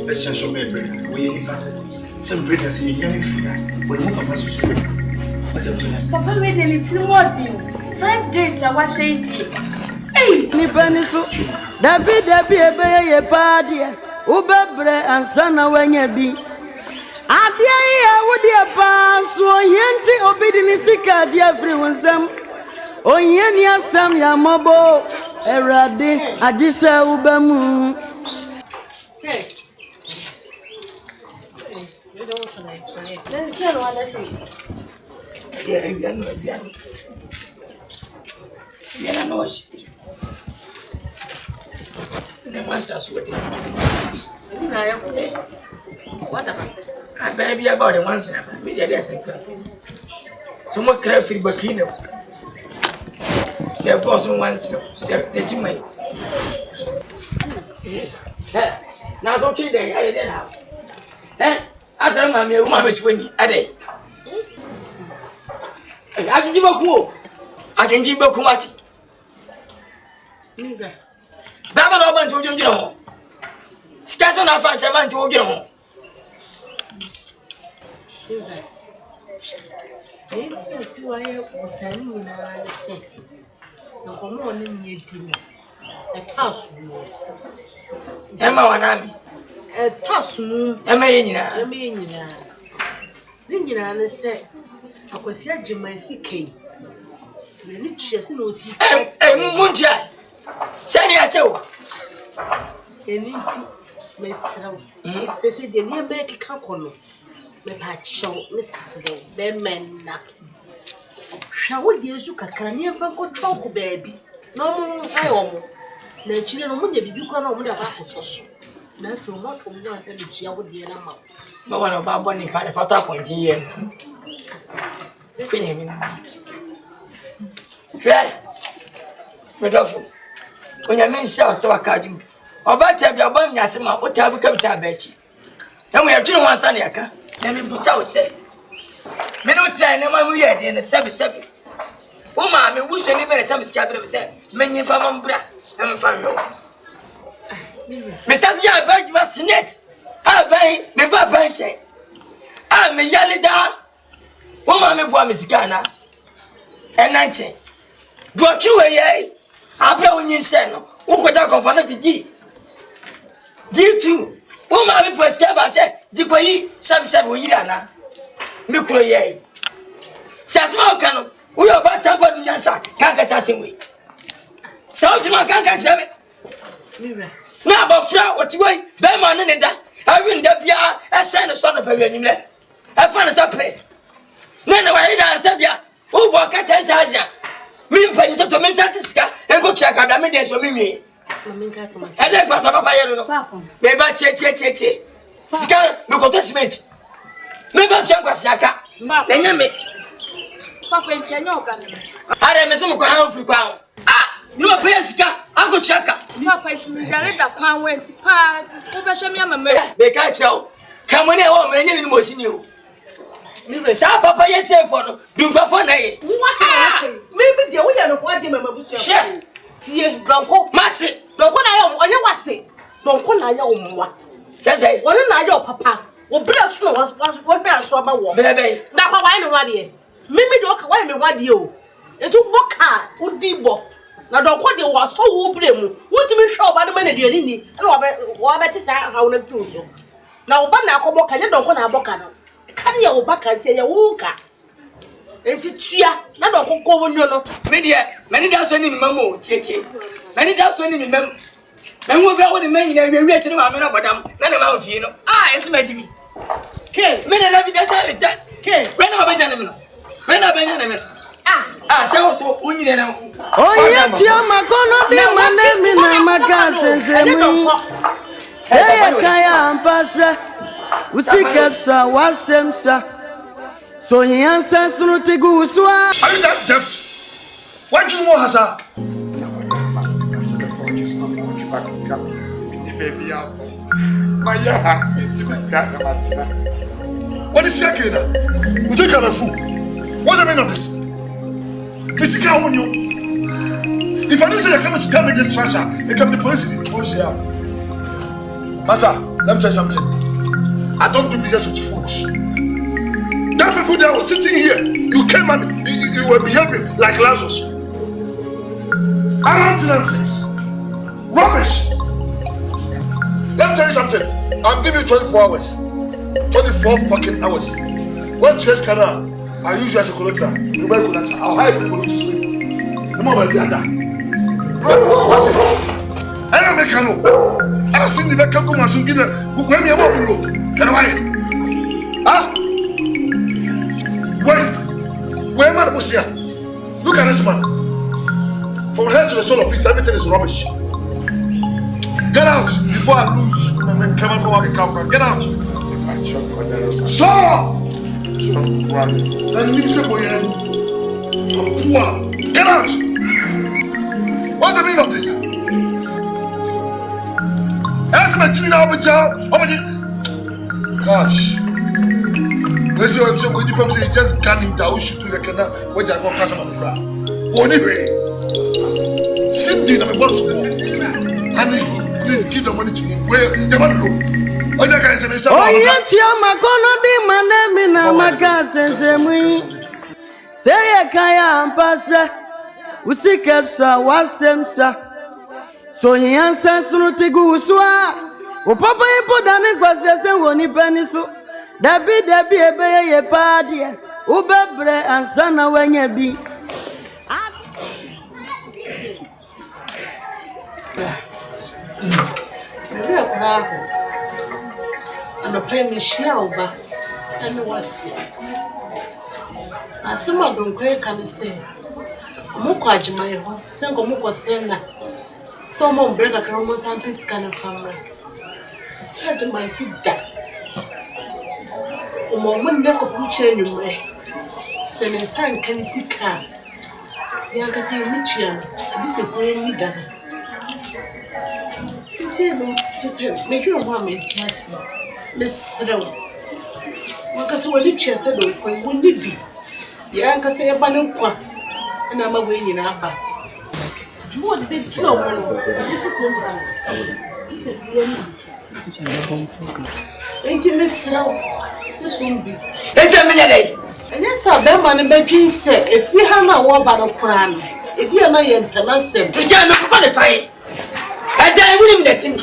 Speaker 10: Let's just show Mebre. We some breakers in the when you come as
Speaker 5: Papa made a little more deal. 5 days I was saying, hey,
Speaker 2: Nipanisu, Debbie, a party, Mebre and Sana when you be. Adia, would dear pass, so yanti obedience, dear everyone's them. Oh, Yenia Sam Yamobo, Erade, Adisa Ubamu.
Speaker 4: Yeah, no, the master's wedding. What about? I baby about it once in a media desk. So much crafty Bakino. Say, boss, once, say, that you may. Now, so today, I didn't have. Eh? As a mammy, woman is winning a day. I can give a who. I can give a kumati. Baba open to you know. Scarce enough as a man to you know.
Speaker 7: It's why I was sending me. No, come on in your dinner. Etasu.
Speaker 4: Emma wanami.
Speaker 7: Etasu.
Speaker 4: Emma yina.
Speaker 7: Emma yina. Nina ne say akwasi agema sike. Na ni twese na osi.
Speaker 4: Munja. Sani achewo.
Speaker 7: Eniti mesraw. Se de ni be kika kono. Me pa chew mesraw be menna. Hwa wo de esu kakra ni enfa ko twoko baabi. No mo ayo mo. Na chire no mo nya bibi kwa na mo de ba kososo. Na afi mo to mo ansa de chia wo de na ma.
Speaker 4: Ma wana ba boni pa de fata konji ye. Fini mi na. Right. Medofo. Onya men sha so akadum. Oba ta bia bom nyase ma o ta bu kapita ba chi. Na mo yadwene ho ansa na yaka. Na me busa wo se. Me no try na ma mu ye de na sebe. O ma me wuso ni be na tam sika be se. Menyi fa mambra. Na me fa yo. Mr. Dia ba gba sinet. Abai me papa nse. Me yale da. O ma me bua me sika na. Enanche. Botwe ye. Abra wonyi nse no. Wo koda konfa na tiji. D2. Wo ma me poska ba se. Dikoyi sab wo yira na. Me kuro ye. Sasma o kanu. Wo yo ba tampa nyansa. Kanka sasimwe. Sa o juma kanka cheme.
Speaker 7: Mira.
Speaker 4: Na ba fra otiwoi be ma ne da. Awi nda bia esen no so no pa wianim le. E fa na sa press. Na wa ida sa bia. Wo bo ka 10,000. Mi mpa nto to mensa tiska. Enko tua ka bia me de so mi nwi.
Speaker 7: Mami nka so ma.
Speaker 4: Ade pa sa papa yero no.
Speaker 5: Papa.
Speaker 4: Me ba tie. Sika me ko to cement. Me ba tua kwasi aka. Na nya me.
Speaker 5: Papa ntanya oba.
Speaker 4: Are me so mo ko ha ofri kwa. No pay sika. Anko tua ka.
Speaker 5: Papa ntimi jare da kwan wenti pa. Wo be hwe mi amama.
Speaker 4: Be ka chao. Kamone e wo me nya ni mo sini o. Mi sa papa ye say for no. Dumpa for na ye.
Speaker 7: Maybe the way you want them mabusu.
Speaker 4: Chef.
Speaker 7: Tie bronco.
Speaker 4: Masi.
Speaker 7: Bronco na ya onye wase. Bronco na ya omwa.
Speaker 4: Sese.
Speaker 7: Woni na ya papa. Wo bra so no wo bra so aba wo.
Speaker 4: Bebe.
Speaker 7: Na kwa why no wade. Mimi de oka why me wade o. Etu boka udibo. Na donko de wo so wo bra mu. Wotimi hwe oba de ma na de ni. Na wo be ti sa ha wo na fi so. Na oba na akoboka nye donko na aboka no. Kan ya oba kan tie ya wo ka. Enti tua na do kokko wonyo no
Speaker 4: me de mani da so ni mi mamo tietie mani da so ni mi mam menwo bia wo ni man nyina wiawi ati ni ma me no bodam na ne ma ofie no esi ma di mi
Speaker 7: ke
Speaker 4: me na bi da sa rita
Speaker 7: ke
Speaker 4: we na ba jana me no we na ba jana me so onyine na
Speaker 2: Oye tia makono de manemi na makase semu kaya ampasa usikasa wasemsa. So he answers to the Guswa.
Speaker 3: Are you that deft? Why do you want Hasa? What is your kid? You take a fool. What's the meaning of this? Mr. Kawunyo. If I don't say you're coming to tell me this treasure, it can be the police in the police here. Masa, let me tell you something. I don't do business with fools. That people that was sitting here, you came and you were behaving like Lazarus. Nonsense. Rubbish. Let me tell you something. I'm giving you 24 hours. 24 fucking hours. When Chase Canal, I use you as a collateral. You buy collateral. I'll hire people to sleep. The moment they are done. What is it? I don't make a no. I've seen the back of the Masun Gina who went me a moment. Can I? Huh? Where am I supposed to? Look at this man. From head to the sole of feet, everything is rubbish. Get out before I lose. Come on, get out. So, get out. What's the meaning of this? Gosh. Let's see what I'm saying. When you just canning down, shoot to the canal, where you're going to catch them on the ground. Cindy, I'm about to go. Honey, please give the money to him. Where the money go? Oh,
Speaker 2: yeah, tia makono di manemi na makase semui. Seye kaya ampasa, usikesa wasemsa. So he answers through Tiguswa. O papa impodane kwasese woni peniso. Dabi ebe ye padia. Ubebre ansana wenye bi.
Speaker 7: Mebre kwako. Ano pay me share oba. Ano wasi. Asema donkwe kan say. Moko adwuma ye ho. Senko moko sena. So mo brega kromo sampis kan famra. Si adwuma si da. O mo mun ne ko puche nyumre. Sene san kan sika. Ya ka se mitia. Bi se ko ni da. Ti se no, just make you want me to ask you. Listen. Waka se wali tia se do ko woni bi. Ya ka se e ba no kwa. Na ma we nyina aba. Mo de be kilo mo. Bi se ko mbra. Bi se ko ni. Enti mesra. Se sumbi.
Speaker 4: Ese menyele.
Speaker 7: Enya sa be ma ne betwin se efi ha na wo ba no kura no. Ebi na ye ntana sem.
Speaker 4: Ti ja me ko fa le fai. Ada wuni mi datim.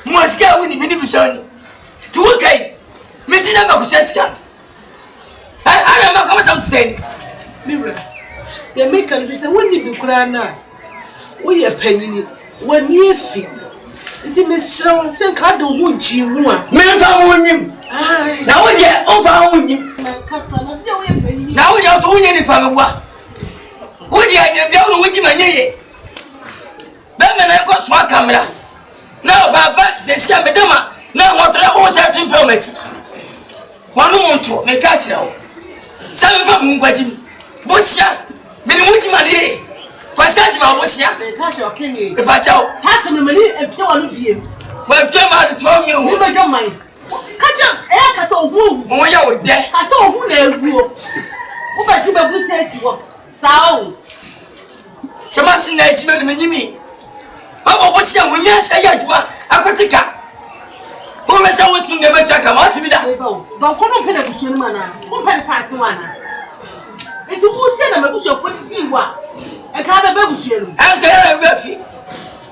Speaker 4: Moska wuni mi ni bisoni. Tu kai. Mi ti na ma ku cheska. Ana ma ko tam tsen.
Speaker 7: Mebre. Ye make kan se woni bi kura na. Wo ye panini. Woni efi. Nti me shiro se ka do hu ji hu a.
Speaker 4: Me fa wonyim. Na wo de o fa wonyim.
Speaker 7: Na kasa na de wo ye panini.
Speaker 4: Na wo de o to wonye ni pa gwa. Wo de anya bia wo wuti manyeye. Bẹ́ẹ̀ na ẹ̀kọ́ sùn àkàmìlà náà bàbá ṣèṣì àmìdẹ́mà náà wọ́n tẹ̀lé owó sẹ́yìn tó ń pẹ́ ọmọ̀ẹ́tì wọ́n ló mọ̀ ntọ́ mẹ́ká àkyerẹ́ o sẹ́yìn fẹ́ mú nkwájú mi bó ṣíà mẹ́ni mú jìmà ní yé kwasi àjìmà bó ṣíà ìbàjẹ́ o.
Speaker 7: Káàsì mi ní ẹ̀pẹ́ wọn ló bìí.
Speaker 4: Wọ́n tẹ́ máa dùn tó mi o.
Speaker 7: Wọ́n bẹ jọ mọ̀ yìí. Kájà ẹ̀yà kàṣà ògùn òwú.
Speaker 4: Wọ́n yà wò dẹ́.
Speaker 7: Kàṣà ògùn náà ewu o. Wọ́n bẹ jí bẹ bú sẹ́ẹ̀tì wọ̀ sáà o.
Speaker 4: Sẹ́másì náà ẹ̀jì mẹ́rin mi yí mi. Baba wo sia wo nya sa ya adwa akotika wo resa wo sun de be chaka ma ti bi da
Speaker 7: ba ko no pena busu ni mana ko pena sa se wana enti wo sia na mabusu fo di wa e ka be busu enu
Speaker 4: am se ya be fi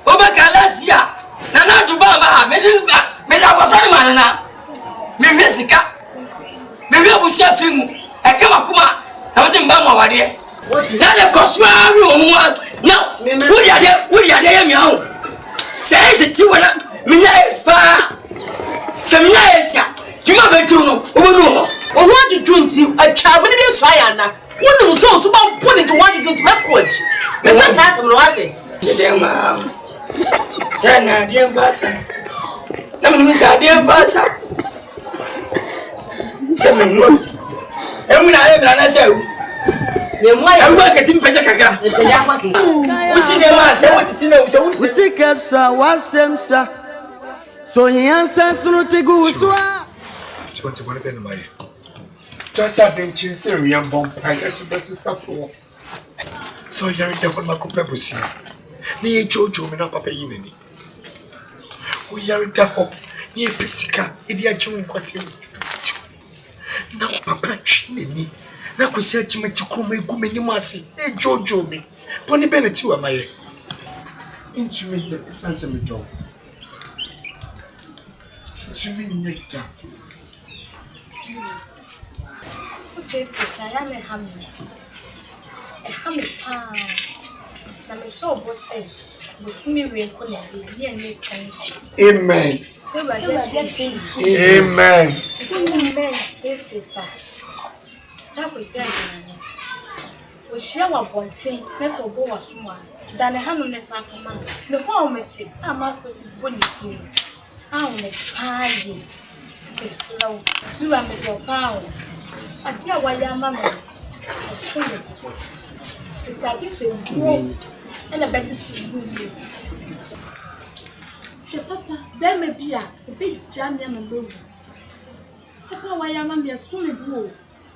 Speaker 4: wo ba ka la sia na du ba ma me da wo fa ni mana na me hwe sika me hwe busu afi mu e ka makuma na wo di mba ma wade na le kosua ri o mu na wuri ade ya mi ahu say se ti wala mi na espa se mi na esia kima be tu no o bonu ho
Speaker 7: o ho ajuju nti atwa me de so aya na wonu so ba poni to wa ajuju nti me coach me ba sa sem no ate
Speaker 4: de ma sana de basa na mi sa de basa se me no e mu na e bla na se u Ewa ketim peja kaka. Usi ne ma se watiti na usi.
Speaker 2: Usi kesa wasemsa. So he answers through Tiguswa.
Speaker 8: Ti wọ́n bẹ́ẹ̀ ni máa yẹ. Just a den chin say we am bomb price. That's the stuff for us. So you're in the one ma couple busi. Ni e jojo me na papa yi nani. We are in the hop. Ni e pesika. E di achi mo kwate. Na papa twi nani. Na kwesi achima chikuma igume ni masi e jojo mi poni beneti wa maye intumi de sanse mi do intumi nyeta
Speaker 5: Tete saya me hami pa na me show bose bofumi we ko na ye ni skan.
Speaker 8: Amen. Amen.
Speaker 5: Amen. Tete sa kwesi ajana o shia wa bontin na so bo wa suma da ne hanu ne sa fama ne ho o meti sa ma fo si boni din a o meti paaye ti slow du wa me do pa o ati a wa ya ma me o so ne ti ati se wo e na beti ti bu ni je papa da me bia e bi jam ya no lo papa wa ya ma me so ne bu o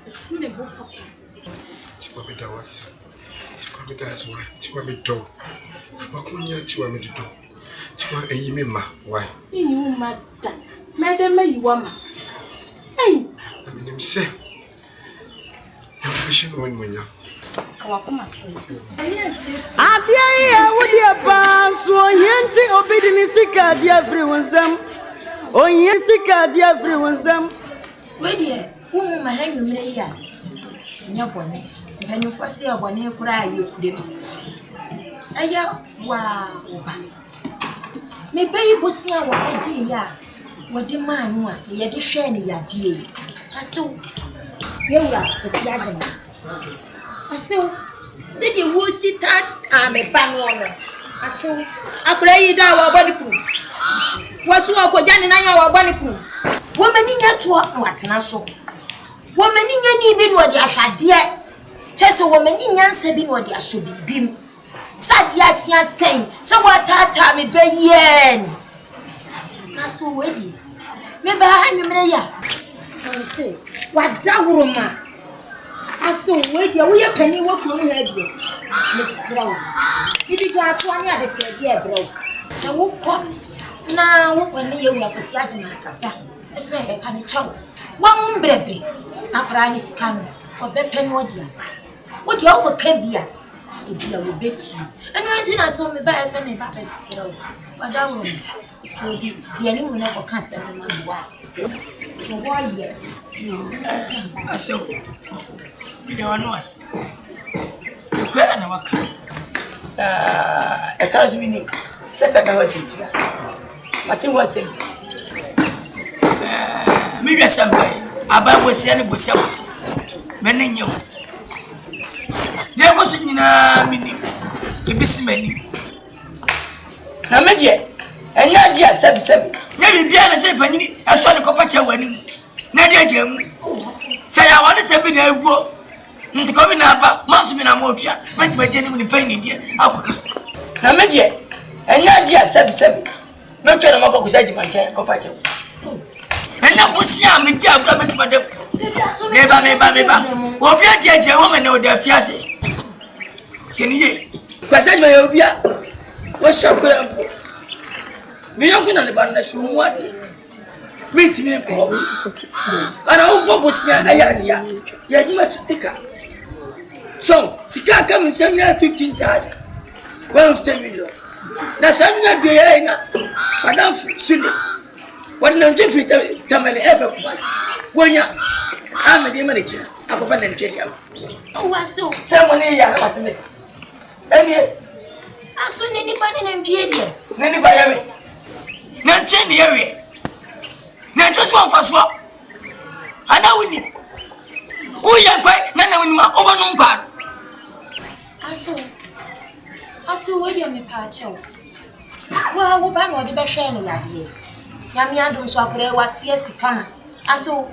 Speaker 5: Fune bo papa.
Speaker 8: Tiwa me da wasi. Tiwa me da aswa. Tiwa me do. Fuba kunya tiwa me do. Tiwa eyi me ma. Why?
Speaker 5: You ma da. Madam you wa ma. Hey.
Speaker 8: I mean say. Ya mission one munya.
Speaker 5: wakoma to.
Speaker 2: Adia ya wudi apa so yenti obidi ni sika dia free wonsam. Onye sika dia free wonsam.
Speaker 4: We die, wo ma ha nwumre ya. Nya bone. Mpanyufo ase ya bone kura aye kure mi. Aya wa oba. Me bayi bosia wa aje ya. Wode manu a ye de hwe ne ya die. Aso yewura sosia agema. Aso se de wo sita ame panu ono. Aso akura yi da wa body ku. Wasu akoja ne nan ya wa body ku. Wo mani nya to watena so. Wo mani nya ni bi no de ahwade. Chese wo mani nya nsa bi no de aso bibim. Sadia tia sen so watata me beyen. Aso wedi. Me ba ha nwumre ya. Say, what dawroma? Aso wedi wo ye pani wo kuro mu ha die. Me sraw. Bibi ga to anya de se die bro. Se wo ko na wo ko ne ye wura ko si agina kasa. Ese e pa ne chaw. Wa mu mbrebe. Akora ni sikam. Ko be pani wo dia. Wo dia wo ka bia. E bia wo beti. Enu anti na so me ba ese me ba be sraw. Wa dawroma. So di ye ni mu na ko kan se me ma bo a. Why yet? No, I saw the one was the queer and a waka. A thousand minutes, set a house with you. Martin was saying, maybe somebody about was any was many you. There wasn't in a minute, the busy many. Now, maybe. And ya dia sabi maybe bia na say panyi aso ne kopacha wani na dia jam say ya wani sabi na ego ntiko bi na ba manso bi na mo twa ma je ni panyi dia akoka na me dia and ya dia sabi no twa na mako kusaji mancha kopacha na na busia me dia agura me tuma de me ba obi dia je wo me na o da fiase seniye kwasaji me obi a wo shakura mpo me yakuna le bana shumwadi miti me ko ana ubobo sia ayadia ya juma chitika so sika kama 15,000 150 million na sanna de yana madam sule wadna njifita tamale ebe kubasi wonya amede mane chira akofa na ncheli awo waso semone ya patine eni aso nini bani na mpie dia nini ba yawe na ncheni yawe na nchosi wa mfaswa ana wini uya kwa na wini ma obanu mpa aso wedi amepacha wa wo ba no de be hwe ne yade ya mi adum so akure watie sikama aso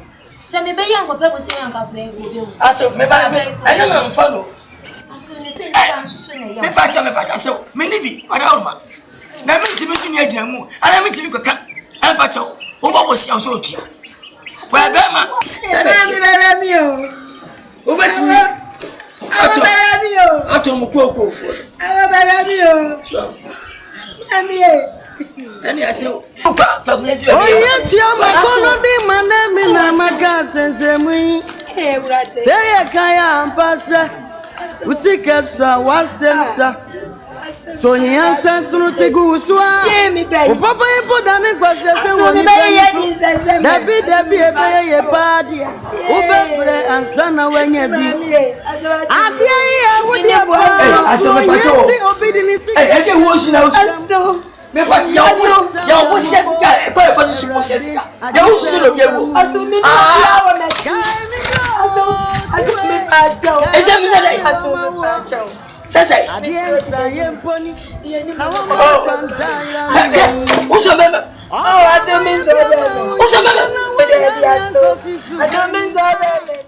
Speaker 4: se me be yango pe bo se yanka akure go be aso me ba anya na mfano aso ne se nta nsusu ne ya me pacha aso me ni bi wada oma na me ntimi su ni agina mu ana me ntimi koka an pacha wo bo si aso otua wa be ma se na mi be rami o wo betimi ato mu koko fo ani aso pa family
Speaker 2: oye ti amakono bi manami na maka sensemu urate seye kaya ampasa usika sa wasemsa sonya sansunu teguswa upapa ipoda mi kwasese woni depuis ebe ye padia ubefre ansana wenye bi abia ya wudi aso me pacho ege wo shi na aso me pacho ya wo setika e pa fa shi setika ya wo shi lo biewo aso mi na wa na aso me pacho eze mi na dai aso me pacho sasa adiensa yemponi uso bebe aso mi so bebe uso bebe aso mi so bebe